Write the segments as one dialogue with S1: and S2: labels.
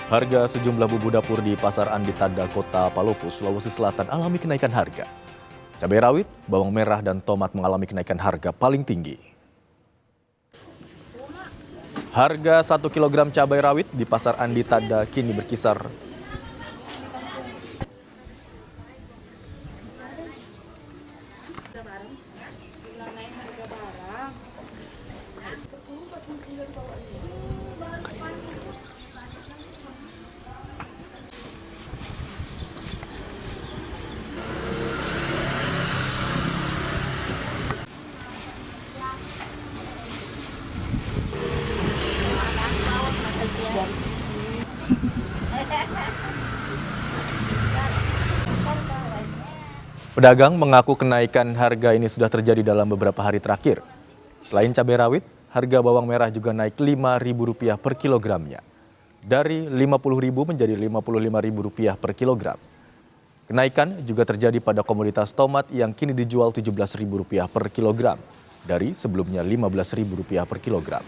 S1: Harga sejumlah bumbu dapur di Pasar Andi Tada, Kota Palopo, Sulawesi Selatan alami kenaikan harga. Cabai rawit, bawang merah, dan tomat mengalami kenaikan harga paling tinggi. Harga 1 kg cabai rawit di Pasar Andi Tada kini berkisar Pedagang mengaku kenaikan harga ini sudah terjadi dalam beberapa hari terakhir. Selain cabai rawit, harga bawang merah juga naik Rp5.000 per kilogramnya. Dari Rp50.000 menjadi Rp55.000 per kilogram. Kenaikan juga terjadi pada komoditas tomat yang kini dijual Rp17.000 per kilogram. Dari sebelumnya Rp15.000 per kilogram.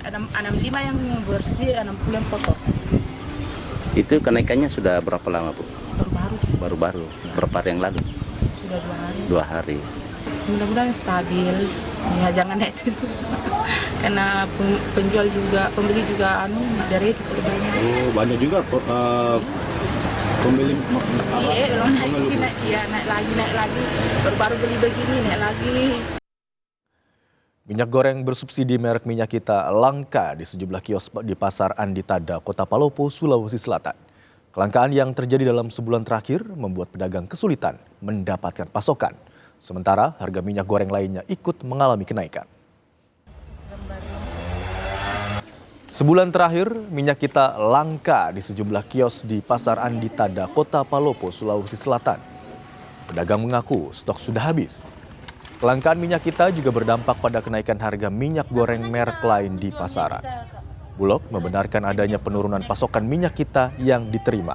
S2: Ada 65 yang bersih, 60 yang kotor.
S3: Itu kenaikannya sudah berapa lama, Bu?
S2: Baru-baru.
S3: Baru-baru. Berapa hari yang lalu?
S2: Sudah 2 hari.
S3: 2 hari.
S2: Mudah-mudahan stabil. Ya jangan itu. Karena penjual juga, pembeli juga dari itu banyak.
S4: Oh, banyak juga pembeli.
S2: Iya, naik sih, naik lagi. Baru-baru beli begini, naik lagi.
S1: Minyak goreng bersubsidi merek Minyak Kita langka di sejumlah kios di Pasar Andi Tada, Kota Palopo, Sulawesi Selatan. Kelangkaan yang terjadi dalam sebulan terakhir membuat pedagang kesulitan mendapatkan pasokan. Sementara harga minyak goreng lainnya ikut mengalami kenaikan. Sebulan terakhir, Minyak Kita langka di sejumlah kios di Pasar Andi Tada, Kota Palopo, Sulawesi Selatan. Pedagang mengaku stok sudah habis. Kelangkaan Minyak Kita juga berdampak pada kenaikan harga minyak goreng merek lain di pasaran. Bulog membenarkan adanya penurunan pasokan Minyak Kita yang diterima.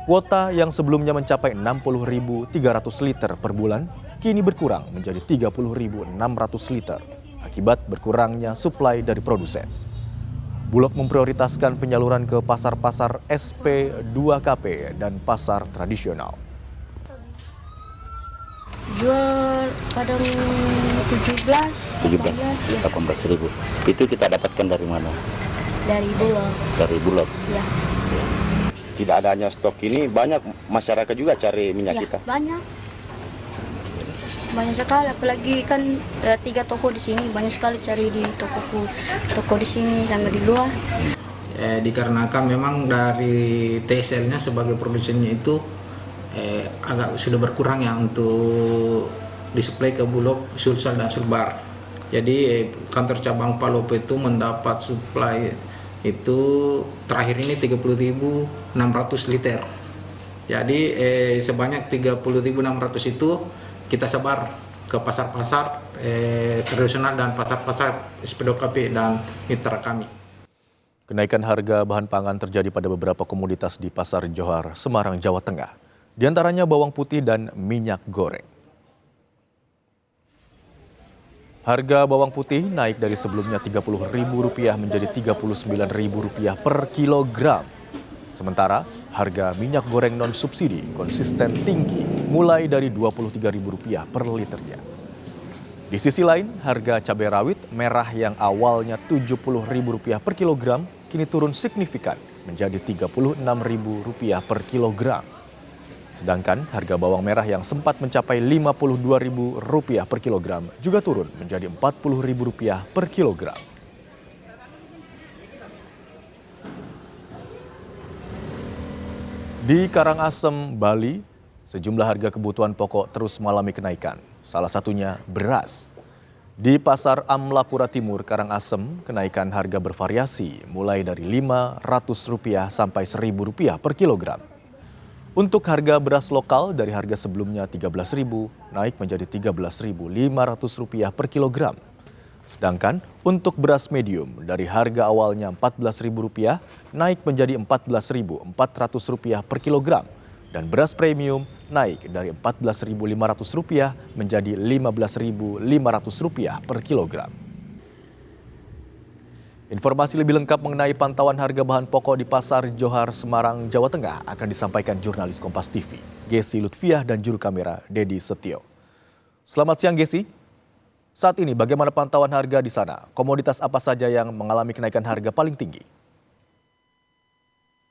S1: Kuota yang sebelumnya mencapai 60.300 liter per bulan, kini berkurang menjadi 30.600 liter akibat berkurangnya suplai dari produsen. Bulog memprioritaskan penyaluran ke pasar-pasar SP2KP dan pasar tradisional.
S5: Jual kadang 17, 18 ya.
S3: 18.000. Itu kita dapatkan dari mana?
S5: Dari Bulog.
S3: Dari Bulog.
S5: Ya.
S4: Tidak adanya stok ini, banyak masyarakat juga cari minyak
S5: Ya,
S4: kita.
S5: banyak. Banyak sekali, apalagi kan 3 toko di sini, banyak sekali cari di toko di sini sama di luar.
S6: Dikarenakan memang dari TSL-nya sebagai produsennya itu agak sudah berkurang ya untuk disuplai ke Bulog, Sulsel dan Sulbar. Jadi kantor cabang Palopo itu mendapat suplai itu terakhir ini 30.600 liter. Jadi sebanyak 30.600 itu kita sebar ke pasar-pasar tradisional dan pasar-pasar SP2KP dan mitra kami.
S1: Kenaikan harga bahan pangan terjadi pada beberapa komoditas di Pasar Johar, Semarang, Jawa Tengah. Di antaranya bawang putih dan minyak goreng. Harga bawang putih naik dari sebelumnya Rp30.000 menjadi Rp39.000 per kilogram. Sementara harga minyak goreng non-subsidi konsisten tinggi mulai dari Rp23.000 per liternya. Di sisi lain, harga cabai rawit merah yang awalnya Rp70.000 per kilogram kini turun signifikan menjadi Rp36.000 per kilogram. Sedangkan harga bawang merah yang sempat mencapai Rp52.000 per kilogram juga turun menjadi Rp40.000 per kilogram. Di Karangasem, Bali, sejumlah harga kebutuhan pokok terus mengalami kenaikan. Salah satunya beras. Di Pasar Amlapura Timur, Karangasem, kenaikan harga bervariasi mulai dari Rp500 sampai Rp1.000 per kilogram. Untuk harga beras lokal dari harga sebelumnya Rp13.000 naik menjadi Rp13.500 per kilogram. Sedangkan untuk beras medium dari harga awalnya Rp14.000 naik menjadi Rp14.400 per kilogram. Dan beras premium naik dari Rp14.500 menjadi Rp15.500 per kilogram. Informasi lebih lengkap mengenai pantauan harga bahan pokok di Pasar Johar, Semarang, Jawa Tengah akan disampaikan jurnalis Kompas TV, Gesi Lutfiah dan juru kamera Dedi Setio. Selamat siang Gesi. Saat ini bagaimana pantauan harga di sana? Komoditas apa saja yang mengalami kenaikan harga paling tinggi?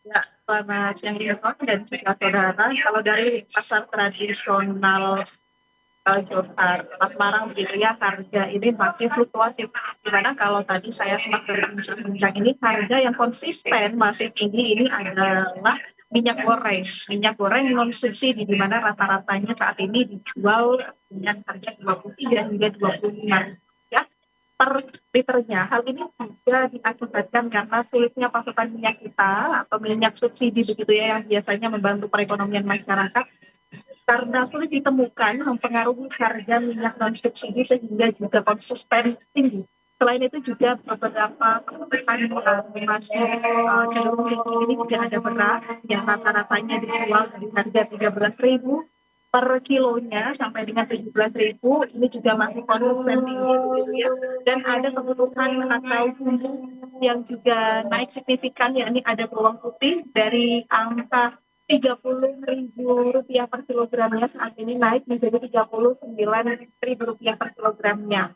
S7: Ya, selamat siang Irfan dan juga saudara. Kalau dari pasar tradisional Johar, Semarang begitu ya, harga ini masih fluktuatif. Dimana kalau tadi saya sempat berbincang ini, harga yang konsisten masih tinggi ini adalah minyak goreng. Minyak goreng non subsidi, di mana rata-ratanya saat ini dijual dengan harga 23 hingga 25 ya per liternya. Hal ini juga diakibatkan karena sulitnya pasokan minyak kita atau minyak subsidi begitu ya, yang biasanya membantu perekonomian masyarakat. Karena sulit ditemukan mempengaruhi harga minyak non subsidi sehingga juga konsisten tinggi. Selain itu juga beberapa kebutuhan masih cenderung tinggi. Ini juga ada beras yang rata-ratanya dijual dari harga 13.000 per kilonya sampai dengan 17.000. Ini juga masih konsisten tinggi begitu ya. Dan ada kebutuhan atau bumbu yang juga naik signifikan, yakni ada bawang putih dari angka Rp30.000 per kilogramnya, saat ini naik menjadi Rp39.000 per kilogramnya.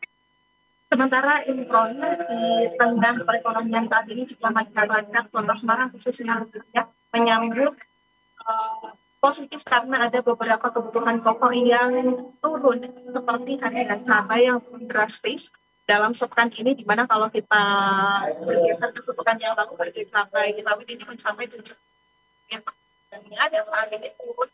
S7: Sementara impron di tengah perekonomian saat ini juga masyarakat Kota Semarang khususnya ya, menyambut positif karena ada beberapa kebutuhan pokok yang turun seperti harga cabai yang drastis dalam sepekan ini, di mana kalau kita bergeser ke pekan yang lalu harga cabai rawit ini mencapai 7 yang ada saat ini turun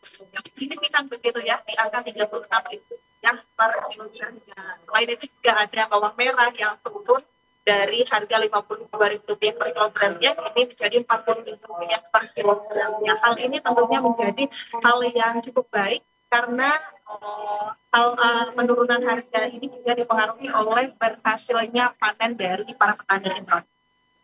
S7: signifikan begitu ya, di angka 36.000 yang per kilogramnya. Selain itu juga ada bawang merah yang turun dari harga Rp52.000 per kilogramnya ini menjadi Rp40.000 per kilogramnya. Hal ini tentunya menjadi hal yang cukup baik karena penurunan harga ini juga dipengaruhi oleh berhasilnya panen dari para petani impor.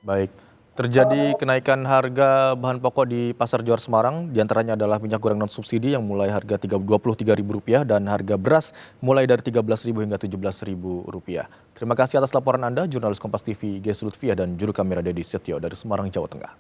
S1: Baik. Terjadi kenaikan harga bahan pokok di Pasar Johar Semarang, diantaranya adalah minyak goreng non subsidi yang mulai harga Rp23.000 dan harga beras mulai dari Rp13.000 hingga Rp17.000. Terima kasih atas laporan Anda, jurnalis Kompas TV Gesi Lutfiah dan juru kamera Dedi Setio dari Semarang, Jawa Tengah.